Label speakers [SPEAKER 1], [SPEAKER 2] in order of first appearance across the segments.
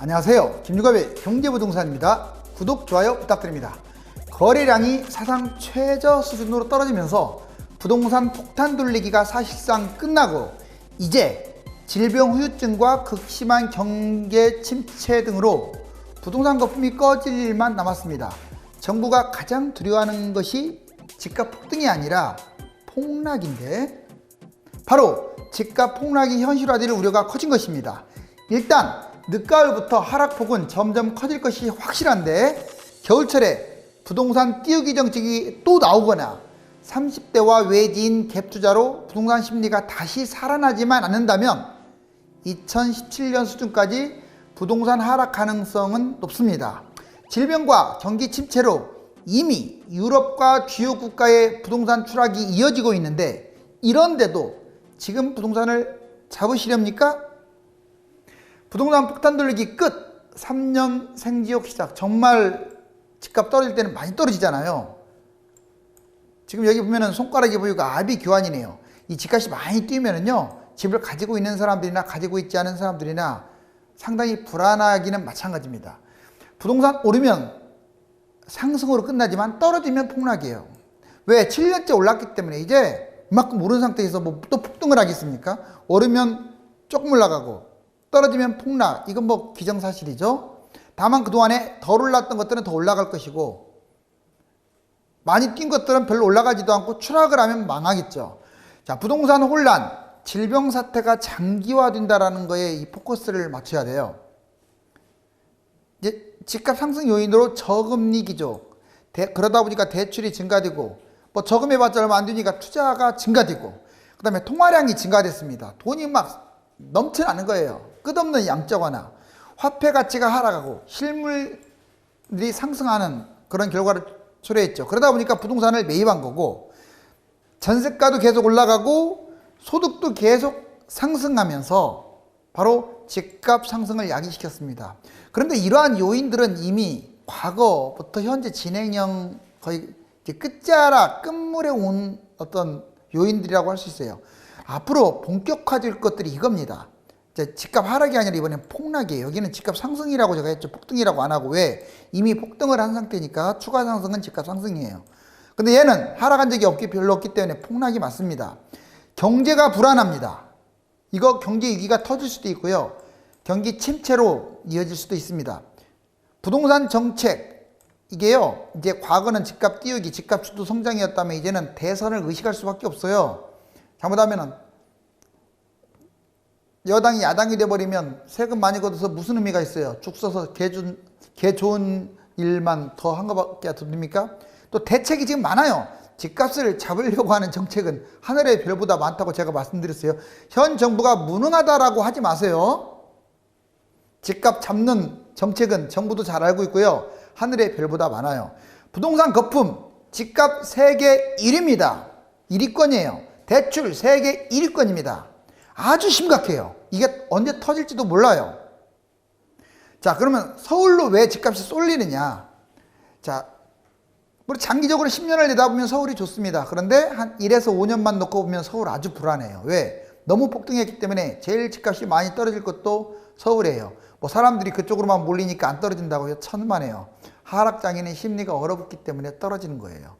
[SPEAKER 1] 안녕하세요. 김유갑의 경제부동산입니다. 구독, 좋아요 부탁드립니다. 거래량이 사상 최저 수준으로 떨어지면서 부동산 폭탄 돌리기가 사실상 끝나고 이제 질병 후유증과 극심한 경제 침체 등으로 부동산 거품이 꺼질 일만 남았습니다. 정부가 가장 두려워하는 것이 집값 폭등이 아니라 폭락인데 바로 집값 폭락이 현실화될 우려가 커진 것입니다. 일단 늦가을부터 하락폭은 점점 커질 것이 확실한데 겨울철에 부동산 띄우기 정책이 또 나오거나 30대와 외지인 갭 투자로 부동산 심리가 다시 살아나지만 않는다면 2017년 수준까지 부동산 하락 가능성은 높습니다. 질병과 경기 침체로 이미 유럽과 주요 국가의 부동산 추락이 이어지고 있는데 이런데도 지금 부동산을 잡으시렵니까? 부동산 폭탄 돌리기 끝! 3년 생지옥 시작. 정말 집값 떨어질 때는 많이 떨어지잖아요. 지금 여기 보면은 손가락이 보이고 압이 교환이네요. 이 집값이 많이 뛰면은요, 집을 가지고 있는 사람들이나 가지고 있지 않은 사람들이나 상당히 불안하기는 마찬가지입니다. 부동산 오르면 상승으로 끝나지만 떨어지면 폭락이에요. 왜? 7년째 올랐기 때문에 이제 이만큼 오른 상태에서 뭐 또 폭등을 하겠습니까? 오르면 조금 올라가고 떨어지면 폭락. 이건 뭐 기정사실이죠. 다만 그동안에 덜 올랐던 것들은 더 올라갈 것이고 많이 뛴 것들은 별로 올라가지도 않고 추락을 하면 망하겠죠. 자, 부동산 혼란, 질병 사태가 장기화된다라는 거에 이 포커스를 맞춰야 돼요. 이제 집값 상승 요인으로 저금리 기조, 그러다 보니까 대출이 증가되고 뭐 저금해봤자 얼마 안 되니까 투자가 증가되고 그 다음에 통화량이 증가됐습니다. 돈이 막 넘쳐나는 거예요. 끝없는 양적 완화, 화폐 가치가 하락하고 실물들이 상승하는 그런 결과를 초래했죠. 그러다 보니까 부동산을 매입한 거고 전세가도 계속 올라가고 소득도 계속 상승하면서 바로 집값 상승을 야기시켰습니다. 그런데 이러한 요인들은 이미 과거부터 현재 진행형 거의 끝자락, 끝물에 온 어떤 요인들이라고 할 수 있어요. 앞으로 본격화될 것들이 이겁니다. 집값 하락이 아니라 이번엔 폭락이에요. 여기는 집값 상승이라고 제가 했죠. 폭등이라고 안 하고. 왜? 이미 폭등을 한 상태니까 추가 상승은 집값 상승이에요. 근데 얘는 하락한 적이 별로 없기 때문에 폭락이 맞습니다. 경제가 불안합니다. 이거 경제 위기가 터질 수도 있고요. 경기 침체로 이어질 수도 있습니다. 부동산 정책, 이게요, 이제 과거는 집값 띄우기, 집값 주도 성장이었다면 이제는 대선을 의식할 수밖에 없어요. 잘못하면은 여당이 야당이 돼버리면 세금 많이 걷어서 무슨 의미가 있어요? 죽 써서 개 좋은 일만 더 한 것밖에 됩니까? 또 대책이 지금 많아요. 집값을 잡으려고 하는 정책은 하늘의 별보다 많다고 제가 말씀드렸어요. 현 정부가 무능하다라고 하지 마세요. 집값 잡는 정책은 정부도 잘 알고 있고요. 하늘의 별보다 많아요. 부동산 거품, 집값 세계 1위입니다. 1위권이에요. 대출 세계 1위권입니다. 아주 심각해요. 이게 언제 터질지도 몰라요. 자, 그러면 서울로 왜 집값이 쏠리느냐? 자, 우리 장기적으로 10년을 내다보면 서울이 좋습니다. 그런데 한 1에서 5년만 놓고 보면 서울 아주 불안해요. 왜? 너무 폭등했기 때문에 제일 집값이 많이 떨어질 것도 서울이에요. 뭐 사람들이 그쪽으로만 몰리니까 안 떨어진다고요? 천만에요. 하락장에는 심리가 얼어붙기 때문에 떨어지는 거예요.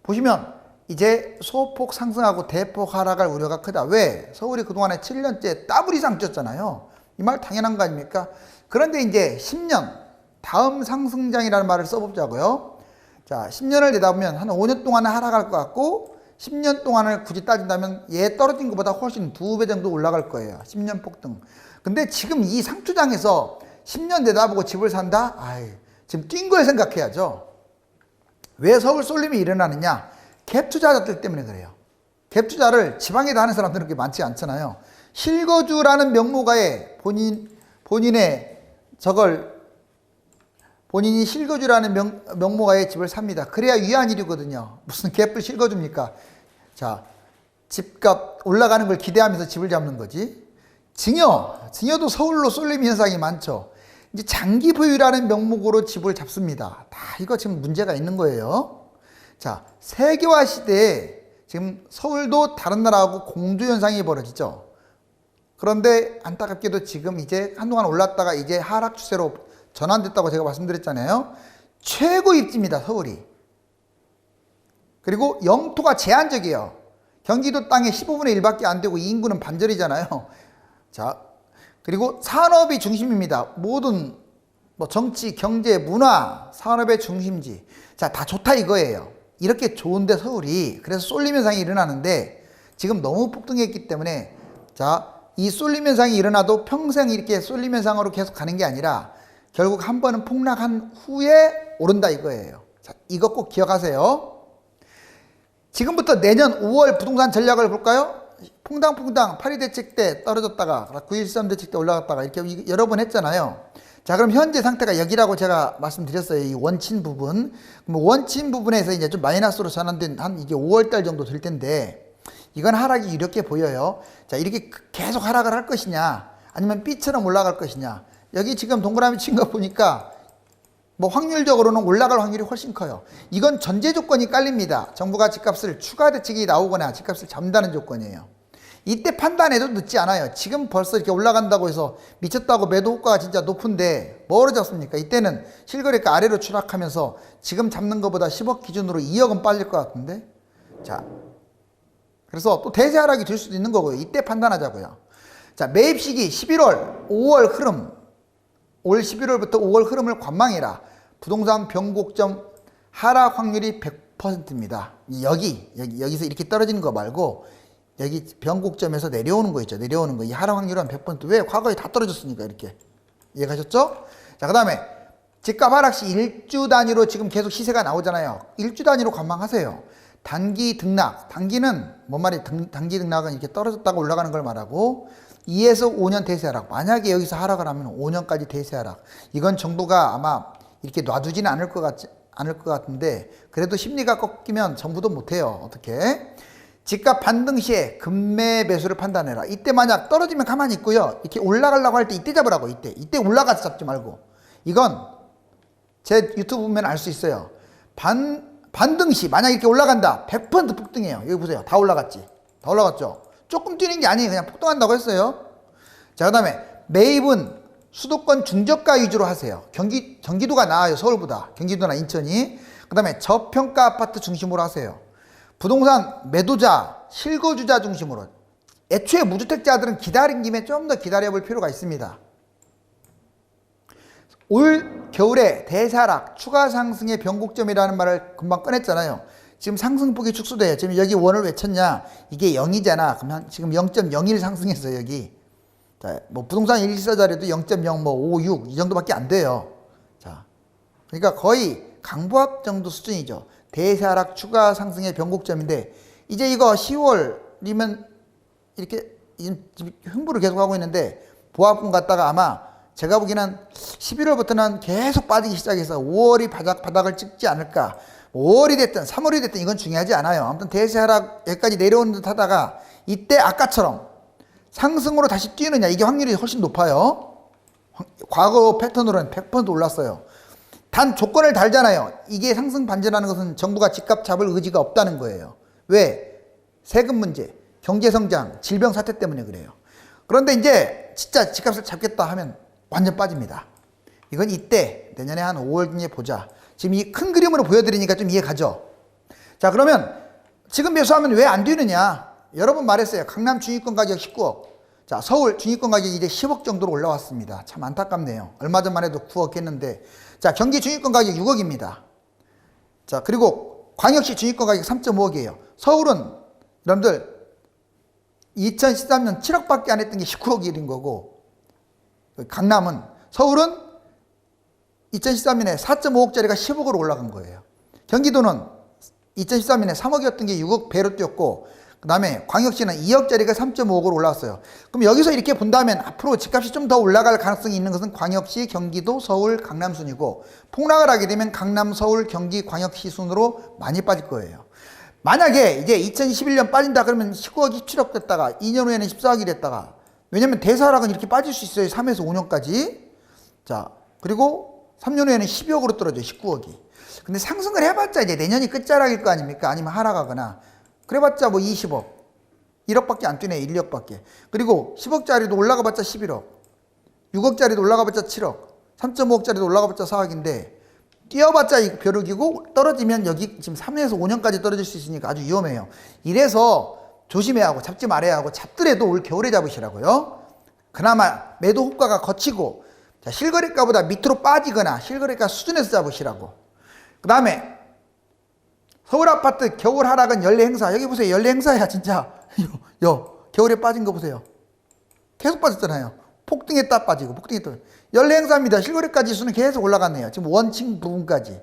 [SPEAKER 1] 보시면 이제 소폭 상승하고 대폭 하락할 우려가 크다. 왜? 서울이 그동안에 7년째 더블 이상 뛰었잖아요. 이 말 당연한 거 아닙니까? 그런데 이제 10년, 다음 상승장이라는 말을 써보자고요. 자, 10년을 내다보면 한 5년 동안은 하락할 것 같고 10년 동안을 굳이 따진다면 얘 떨어진 것보다 훨씬 2배 정도 올라갈 거예요. 10년 폭등. 근데 지금 이 상투장에서 10년 내다보고 집을 산다? 아이, 지금 뛴 걸 생각해야죠. 왜 서울 쏠림이 일어나느냐? 갭 투자자들 때문에 그래요. 갭 투자를 지방에다 하는 사람들은 그렇게 많지 않잖아요. 실거주라는 명목하에 본인이 실거주라는 명목하에 집을 삽니다. 그래야 위안일이거든요. 무슨 갭을 실거주입니까? 자, 집값 올라가는 걸 기대하면서 집을 잡는 거지. 증여도 서울로 쏠림 현상이 많죠. 이제 장기 보유라는 명목으로 집을 잡습니다. 다 이거 지금 문제가 있는 거예요. 자, 세계화 시대에 지금 서울도 다른 나라하고 공조 현상이 벌어지죠. 그런데 안타깝게도 지금 이제 한동안 올랐다가 이제 하락 추세로 전환됐다고 제가 말씀드렸잖아요. 최고 입지입니다, 서울이. 그리고 영토가 제한적이에요. 경기도 땅의 15분의 1밖에 안 되고 이 인구는 반절이잖아요. 자, 그리고 산업이 중심입니다. 모든 뭐 정치, 경제, 문화, 산업의 중심지. 자, 다 좋다 이거예요. 이렇게 좋은데 서울이 그래서 쏠림 현상이 일어나는데 지금 너무 폭등했기 때문에 자, 이 쏠림 현상이 일어나도 평생 이렇게 쏠림 현상으로 계속 가는 게 아니라 결국 한 번은 폭락한 후에 오른다 이거예요. 자, 이거 꼭 기억하세요. 지금부터 내년 5월 부동산 전략을 볼까요? 퐁당퐁당 8.2 대책 때 떨어졌다가 9.13 대책 때 올라갔다가 이렇게 여러 번 했잖아요. 자, 그럼 현재 상태가 여기라고 제가 말씀드렸어요. 이 원친 부분. 그럼 원친 부분에서 이제 좀 마이너스로 전환된 한 이게 5월 달 정도 될 텐데 이건 하락이 이렇게 보여요. 자, 이렇게 계속 하락을 할 것이냐 아니면 B처럼 올라갈 것이냐. 여기 지금 동그라미 친 거 보니까 뭐 확률적으로는 올라갈 확률이 훨씬 커요. 이건 전제 조건이 깔립니다. 정부가 집값을 추가 대책이 나오거나 집값을 잠다는 조건이에요. 이때 판단해도 늦지 않아요. 지금 벌써 이렇게 올라간다고 해서 미쳤다고 매도 효과가 진짜 높은데 멀어졌습니까? 이때는 실거래가 아래로 추락하면서 지금 잡는 것보다 10억 기준으로 2억은 빠질 것 같은데. 자, 그래서 또 대세 하락이 될 수도 있는 거고요. 이때 판단하자고요. 자, 매입 시기 11월, 5월 흐름. 올 11월부터 5월 흐름을 관망해라. 부동산 변곡점 하락 확률이 100%입니다. 여기서 이렇게 떨어지는 거 말고 여기 변곡점에서 내려오는 거 있죠. 내려오는 거. 이 하락 확률은 100%. 왜? 과거에 다 떨어졌으니까 이렇게. 이해가셨죠? 자, 그 다음에 집값 하락 시 일주 단위로 지금 계속 시세가 나오잖아요. 일주 단위로 관망하세요. 단기 등락. 단기는 뭔 말이에요? 단기 등락은 이렇게 떨어졌다가 올라가는 걸 말하고 2에서 5년 대세 하락. 만약에 여기서 하락을 하면 5년까지 대세 하락. 이건 정부가 아마 이렇게 놔두지는 않을 것 같은데 그래도 심리가 꺾이면 정부도 못해요. 어떻게? 집값 반등 시에 급매 매수를 판단해라. 이때 만약 떨어지면 가만히 있고요. 이렇게 올라가려고 할 때 이때 잡으라고. 이때 올라가서 잡지 말고. 이건 제 유튜브 보면 알 수 있어요. 반등 시 만약 이렇게 올라간다. 100% 폭등해요. 여기 보세요. 다 올라갔지. 다 올라갔죠. 조금 뛰는 게 아니에요. 그냥 폭등한다고 했어요. 자, 그 다음에 매입은 수도권 중저가 위주로 하세요. 경기도가 나아요. 서울보다. 경기도나 인천이. 그 다음에 저평가 아파트 중심으로 하세요. 부동산 매도자, 실거주자 중심으로. 애초에 무주택자들은 기다린 김에 좀 더 기다려볼 필요가 있습니다. 올 겨울에 대사락, 추가 상승의 변곡점이라는 말을 금방 꺼냈잖아요. 지금 상승폭이 축소돼요. 지금 여기 원을 외쳤냐? 이게 0이잖아. 그러면 지금 0.01 상승했어요, 여기. 자, 뭐 부동산 일시자리도 0.0, 뭐 5, 6 이 정도밖에 안 돼요. 자, 그러니까 거의 강보합 정도 수준이죠. 대사락 추가 상승의 변곡점인데 이제 이거 10월이면 이렇게 횡보를 계속하고 있는데 보합군 갔다가 아마 제가 보기에는 11월부터는 계속 빠지기 시작해서 5월이 바닥을 찍지 않을까. 5월이 됐든 3월이 됐든 이건 중요하지 않아요. 아무튼 대세 하락 여기까지 내려오는 듯 하다가 이때 아까처럼 상승으로 다시 뛰느냐 이게 확률이 훨씬 높아요. 과거 패턴으로는 100% 올랐어요. 단 조건을 달잖아요. 이게 상승 반전하는 것은 정부가 집값 잡을 의지가 없다는 거예요. 왜? 세금 문제, 경제 성장, 질병 사태 때문에 그래요. 그런데 이제 진짜 집값을 잡겠다 하면 완전 빠집니다. 이건 이때 내년에 한 5월쯤에 보자. 지금 이 큰 그림으로 보여드리니까 좀 이해 가죠? 자, 그러면 지금 매수하면 왜 안 되느냐? 여러 번 말했어요. 강남 중위권 가격 19억. 자, 서울 중위권 가격이 이제 10억 정도로 올라왔습니다. 참 안타깝네요. 얼마 전만 해도 9억 했는데. 자, 경기 중위권 가격 6억입니다. 자, 그리고 광역시 중위권 가격 3.5억이에요. 서울은 여러분들 2013년 7억밖에 안 했던 게 19억인 거고 강남은 서울은 2013년에 4.5억짜리가 10억으로 올라간 거예요. 경기도는 2013년에 3억이었던 게 6억 배로 뛰었고 그 다음에 광역시는 2억짜리가 3.5억으로 올라왔어요. 그럼 여기서 이렇게 본다면 앞으로 집값이 좀 더 올라갈 가능성이 있는 것은 광역시, 경기도, 서울, 강남 순이고 폭락을 하게 되면 강남, 서울, 경기, 광역시 순으로 많이 빠질 거예요. 만약에 이제 2011년 빠진다 그러면 19억, 17억 됐다가 2년 후에는 14억이 됐다가 왜냐면 대사락은 이렇게 빠질 수 있어요. 3에서 5년까지. 자, 그리고 3년 후에는 12억으로 떨어져요. 19억이. 근데 상승을 해봤자 이제 내년이 끝자락일 거 아닙니까? 아니면 하락하거나. 그래봤자 뭐 20억. 1억밖에 안 뛰네. 1억밖에. 그리고 10억짜리도 올라가봤자 11억. 6억짜리도 올라가봤자 7억. 3.5억짜리도 올라가봤자 4억인데 뛰어봤자 벼룩이고 떨어지면 여기 지금 3에서 5년까지 떨어질 수 있으니까 아주 위험해요. 이래서 조심해야 하고 잡지 말아야 하고 잡더라도 올 겨울에 잡으시라고요. 그나마 매도 호가가 거치고 자, 실거래가보다 밑으로 빠지거나 실거래가 수준에서 잡으시라고. 그 다음에 서울 아파트 겨울 하락은 연례 행사. 여기 보세요. 연례 행사야 진짜. 겨울에 빠진 거 보세요. 계속 빠졌잖아요. 폭등했다 빠지고 폭등했다. 연례 행사입니다. 실거래가 지수는 계속 올라갔네요. 지금 원칙 부분까지.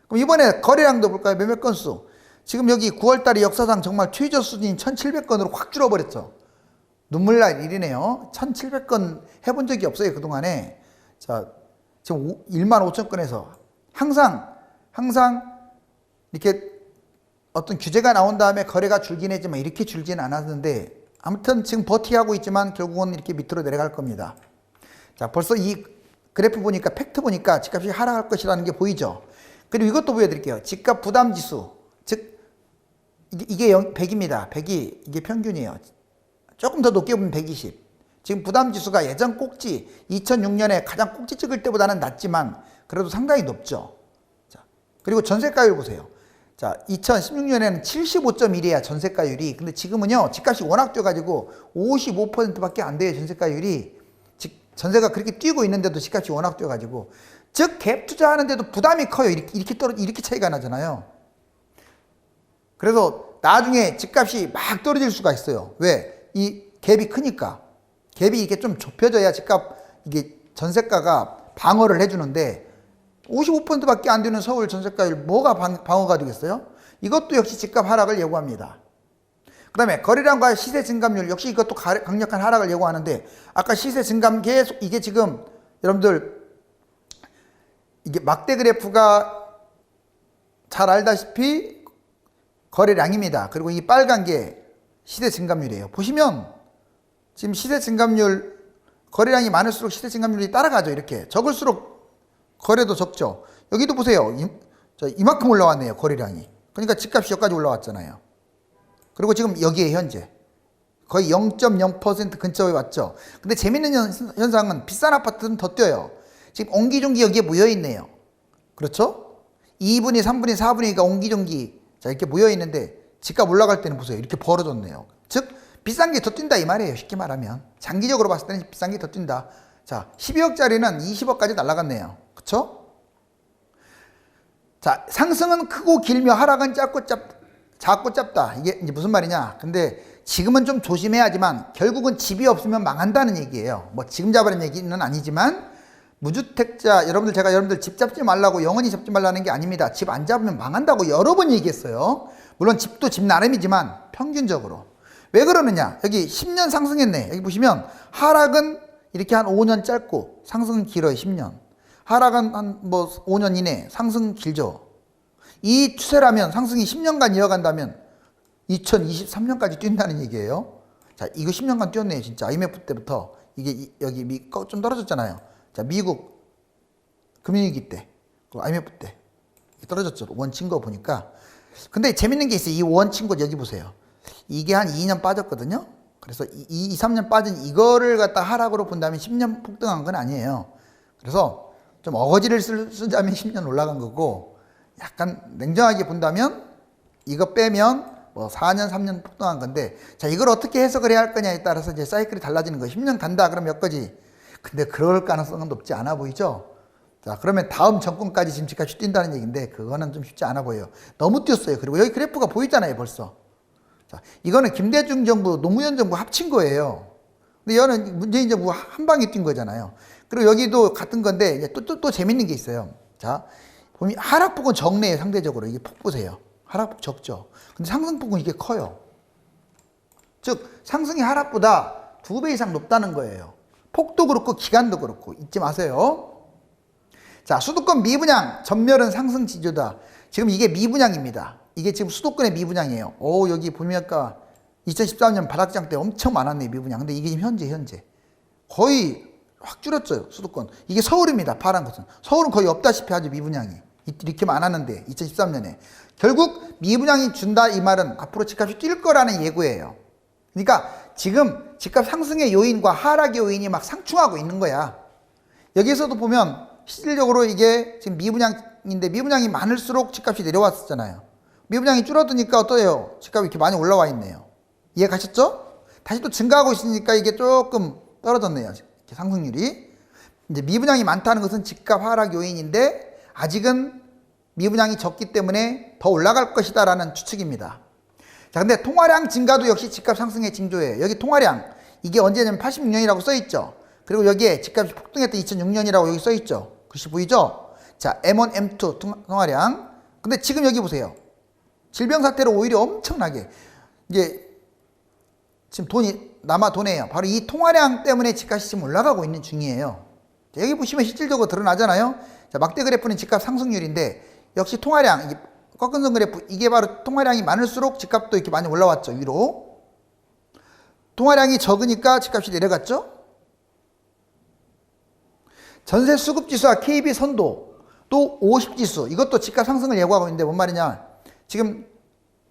[SPEAKER 1] 그럼 이번에 거래량도 볼까요? 매매 건수. 지금 여기 9월달에 역사상 정말 최저 수준인 1700건으로 확 줄어버렸죠. 눈물 날 일이네요. 1700건 해본 적이 없어요. 그동안에. 자, 지금 15,000건에서 항상 이렇게 어떤 규제가 나온 다음에 거래가 줄긴 했지만 이렇게 줄지는 않았는데 아무튼 지금 버티하고 있지만 결국은 이렇게 밑으로 내려갈 겁니다. 자, 벌써 이 그래프 보니까 팩트 보니까 집값이 하락할 것이라는 게 보이죠. 그리고 이것도 보여드릴게요. 집값 부담 지수. 즉 이게 100입니다. 100이 이게 평균이에요. 조금 더 높게 보면 120. 지금 부담 지수가 예전 꼭지 2006년에 가장 꼭지 찍을 때보다는 낮지만 그래도 상당히 높죠. 자, 그리고 전세가율 보세요. 자, 2016년에는 75.1이야 전세가율이. 근데 지금은요 집값이 워낙 뛰어가지고 55%밖에 안 돼요. 전세가율이. 전세가 그렇게 뛰고 있는데도 집값이 워낙 뛰어가지고 즉 갭 투자하는데도 부담이 커요. 이렇게 차이가 나잖아요. 그래서 나중에 집값이 막 떨어질 수가 있어요. 왜? 이 갭이 크니까. 갭이 이렇게 좀 좁혀져야 집값 이게 전세가가 방어를 해주는데 55%밖에 안 되는 서울 전세가율 뭐가 방어가 되겠어요? 이것도 역시 집값 하락을 예고합니다. 그 다음에 거래량과 시세 증감률 역시 이것도 강력한 하락을 예고하는데 아까 시세 증감 계속 이게 지금 여러분들 이게 막대 그래프가 잘 알다시피 거래량입니다. 그리고 이 빨간 게 시세 증감률이에요. 보시면 지금 시세 증감률 거래량이 많을수록 시세 증감률이 따라가죠. 이렇게 적을수록 거래도 적죠. 여기도 보세요. 이만큼 올라왔네요. 거래량이. 그러니까 집값이 여기까지 올라왔잖아요. 그리고 지금 여기에 현재 거의 0.0% 근처에 왔죠. 근데 재밌는 현상은 비싼 아파트는 더 뛰어요. 지금 옹기종기 여기에 모여있네요. 그렇죠? 2분위, 3분위, 4분위가 옹기종기 자 이렇게 모여있는데 집값 올라갈 때는 보세요. 이렇게 벌어졌네요. 즉 비싼 게 더 뛴다 이 말이에요. 쉽게 말하면. 장기적으로 봤을 때는 비싼 게 더 뛴다. 자, 12억짜리는 20억까지 날아갔네요. 그쵸? 자, 상승은 크고 길며 하락은 작고 짧다. 이게 이제 무슨 말이냐. 근데 지금은 좀 조심해야지만 결국은 집이 없으면 망한다는 얘기예요. 뭐 지금 잡으라는 얘기는 아니지만 무주택자 여러분들 집 잡지 말라고 영원히 잡지 말라는 게 아닙니다. 집 안 잡으면 망한다고 여러 번 얘기했어요. 물론 집도 집 나름이지만 평균적으로. 왜 그러느냐. 여기 10년 상승했네. 여기 보시면 하락은 이렇게 한 5년 짧고 상승은 길어요. 10년. 하락은 한 뭐 5년 이내, 상승 길죠. 이 추세라면 상승이 10년간 이어간다면 2023년까지 뛴다는 얘기예요. 자, 이거 10년간 뛰었네요. 진짜 IMF 때부터. 이게 여기 좀 떨어졌잖아요. 자, 미국 금융위기 때, IMF 때 떨어졌죠. 원 친 거 보니까. 근데 재밌는 게 있어요. 이 원 친 거 여기 보세요. 이게 한 2년 빠졌거든요. 그래서 2, 3년 빠진 이거를 갖다 하락으로 본다면 10년 폭등한 건 아니에요. 그래서 좀 어거지를 쓰자면 10년 올라간 거고 약간 냉정하게 본다면 이거 빼면 뭐 4년, 3년 폭등한 건데 자, 이걸 어떻게 해석을 해야 할 거냐에 따라서 이제 사이클이 달라지는 거예요. 10년 간다 그럼 몇 가지. 근데 그럴 가능성은 높지 않아 보이죠? 자, 그러면 다음 정권까지 지금 집값이 뛴다는 얘기인데 그거는 좀 쉽지 않아 보여요. 너무 뛰었어요. 그리고 여기 그래프가 보이잖아요, 벌써. 자, 이거는 김대중 정부, 노무현 정부 합친 거예요. 근데 이거는 문재인 정부 한 방에 뛴 거잖아요. 그리고 여기도 같은 건데 이제 또 재밌는 게 있어요. 자, 보면 하락폭은 적네요, 상대적으로. 이게 폭 보세요. 하락폭 적죠. 근데 상승폭은 이게 커요. 즉 상승이 하락보다 2배 이상 높다는 거예요. 폭도 그렇고 기간도 그렇고 잊지 마세요. 자, 수도권 미분양 전멸은 상승 지조다. 지금 이게 미분양입니다. 이게 지금 수도권의 미분양이에요. 오, 여기 보니까 2013년 바닥장 때 엄청 많았네요, 미분양. 근데 이게 지금 현재 거의 확 줄었죠, 수도권. 이게 서울입니다, 파란 것은. 서울은 거의 없다시피 하죠, 미분양이. 이렇게 많았는데 2013년에 결국 미분양이 준다 이 말은 앞으로 집값이 뛸 거라는 예고예요. 그러니까 지금 집값 상승의 요인과 하락의 요인이 막 상충하고 있는 거야. 여기에서도 보면 실질적으로 이게 지금 미분양인데 미분양이 많을수록 집값이 내려왔었잖아요. 미분양이 줄어드니까 어떠해요? 집값이 이렇게 많이 올라와 있네요. 이해 가셨죠? 다시 또 증가하고 있으니까 이게 조금 떨어졌네요. 이렇게 상승률이. 이제 미분양이 많다는 것은 집값 하락 요인인데 아직은 미분양이 적기 때문에 더 올라갈 것이다 라는 추측입니다. 자, 근데 통화량 증가도 역시 집값 상승의 징조예요. 여기 통화량, 이게 언제냐면 86년이라고 써있죠. 그리고 여기에 집값이 폭등했던 2006년이라고 여기 써있죠. 글씨 보이죠? 자, M1, M2 통화량. 근데 지금 여기 보세요. 질병 사태로 오히려 엄청나게 이게 지금 돈이 남아 도네요. 바로 이 통화량 때문에 집값이 지금 올라가고 있는 중이에요. 자, 여기 보시면 실질적으로 드러나잖아요. 자, 막대 그래프는 집값 상승률인데 역시 통화량, 이게 꺾은선 그래프, 이게 바로 통화량이 많을수록 집값도 이렇게 많이 올라왔죠. 위로. 통화량이 적으니까 집값이 내려갔죠. 전세 수급 지수와 KB 선도 또 50지수, 이것도 집값 상승을 예고하고 있는데 뭔 말이냐. 지금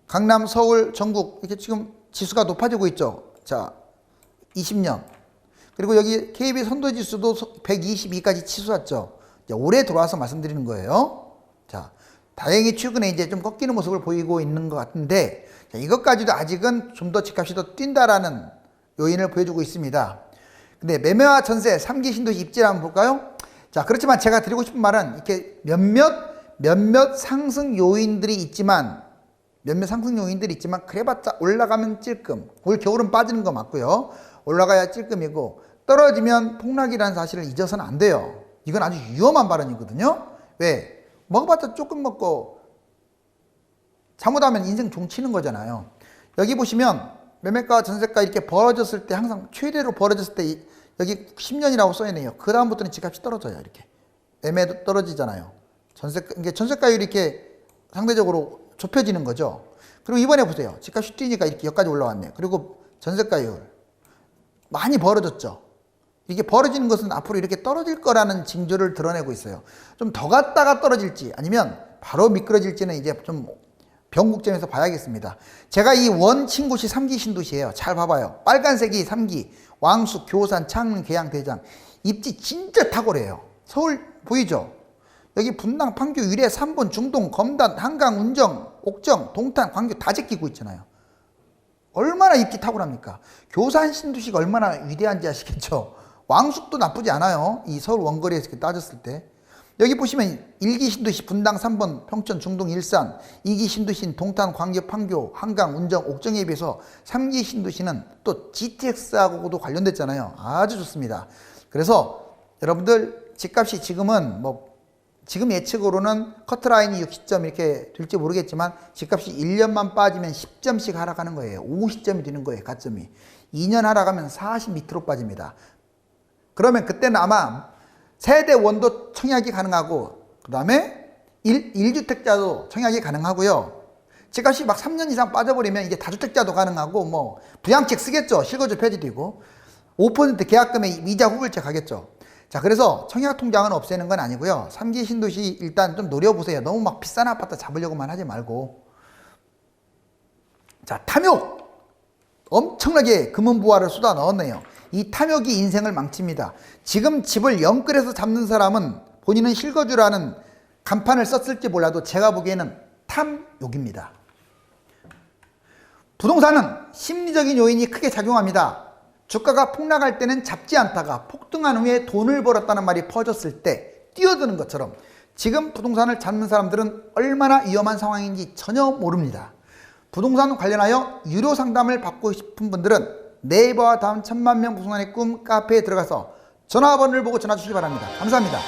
[SPEAKER 1] 강남, 서울, 전국 이렇게 지금 지수가 높아지고 있죠. 자, 20년. 그리고 여기 KB 선도 지수도 122까지 치솟았죠. 올해 들어와서 말씀드리는 거예요. 자, 다행히 최근에 이제 좀 꺾이는 모습을 보이고 있는 것 같은데, 자, 이것까지도 아직은 좀 더 집값이 더 뛴다라는 요인을 보여주고 있습니다. 근데 매매와 전세 3기 신도시 입지를 한번 볼까요? 자, 그렇지만 제가 드리고 싶은 말은 이렇게 몇몇 상승 요인들이 있지만, 그래봤자 올라가면 찔끔. 올 겨울은 빠지는 거 맞고요. 올라가야 찔끔이고, 떨어지면 폭락이라는 사실을 잊어서는 안 돼요. 이건 아주 위험한 발언이거든요. 왜? 먹어봤자 조금 먹고 잘못하면 인생 종치는 거잖아요. 여기 보시면 매매가 전세가 이렇게 벌어졌을 때 항상 최대로 벌어졌을 때 여기 10년이라고 써있네요. 그 다음부터는 집값이 떨어져요. 이렇게 매매도 떨어지잖아요. 전세가율이 이렇게 상대적으로 좁혀지는 거죠. 그리고 이번에 보세요. 집값이 뛰니까 이렇게 여기까지 올라왔네요. 그리고 전세가율 많이 벌어졌죠. 이게 벌어지는 것은 앞으로 이렇게 떨어질 거라는 징조를 드러내고 있어요. 좀 더 갔다가 떨어질지 아니면 바로 미끄러질지는 이제 좀 변곡점에서 봐야겠습니다. 제가 이 원 친구시 3기 신도시예요. 잘 봐봐요. 빨간색이 3기, 왕숙, 교산, 창릉, 계양, 대장. 입지 진짜 탁월해요. 서울 보이죠? 여기 분당, 판교, 유래, 삼본, 중동, 검단, 한강, 운정, 옥정, 동탄, 광교 다 제끼고 있잖아요. 얼마나 입지 탁월합니까? 교산 신도시가 얼마나 위대한지 아시겠죠? 왕숙도 나쁘지 않아요. 이 서울 원거리에서 이렇게 따졌을 때. 여기 보시면 1기 신도시 분당, 3번, 평촌, 중동, 일산, 2기 신도시인 동탄, 광교, 판교, 한강, 운정, 옥정에 비해서 3기 신도시는 또 GTX하고도 관련됐잖아요. 아주 좋습니다. 그래서 여러분들 집값이 지금은 지금 예측으로는 커트라인이 60점 이렇게 될지 모르겠지만 집값이 1년만 빠지면 10점씩 하락하는 거예요. 50점이 되는 거예요. 가점이. 2년 하락하면 40 밑으로 빠집니다. 그러면 그때는 아마 세대 원도 청약이 가능하고 그 다음에 1주택자도 청약이 가능하고요. 집값이 막 3년 이상 빠져버리면 이게 다주택자도 가능하고 부양책 쓰겠죠. 실거주 폐지되고 5% 계약금에 이자 후불제 가겠죠. 자, 그래서 청약 통장은 없애는 건 아니고요. 3기 신도시 일단 좀 노려보세요. 너무 막 비싼 아파트 잡으려고만 하지 말고. 자, 탐욕! 엄청나게 금은부화를 쏟아 넣었네요. 이 탐욕이 인생을 망칩니다. 지금 집을 영끌해서 잡는 사람은 본인은 실거주라는 간판을 썼을지 몰라도 제가 보기에는 탐욕입니다. 부동산은 심리적인 요인이 크게 작용합니다. 주가가 폭락할 때는 잡지 않다가 폭등한 후에 돈을 벌었다는 말이 퍼졌을 때 뛰어드는 것처럼 지금 부동산을 잡는 사람들은 얼마나 위험한 상황인지 전혀 모릅니다. 부동산 관련하여 유료 상담을 받고 싶은 분들은 네이버와 다음 1000만 명 부동산의 꿈 카페에 들어가서 전화번호를 보고 전화 주시기 바랍니다. 감사합니다.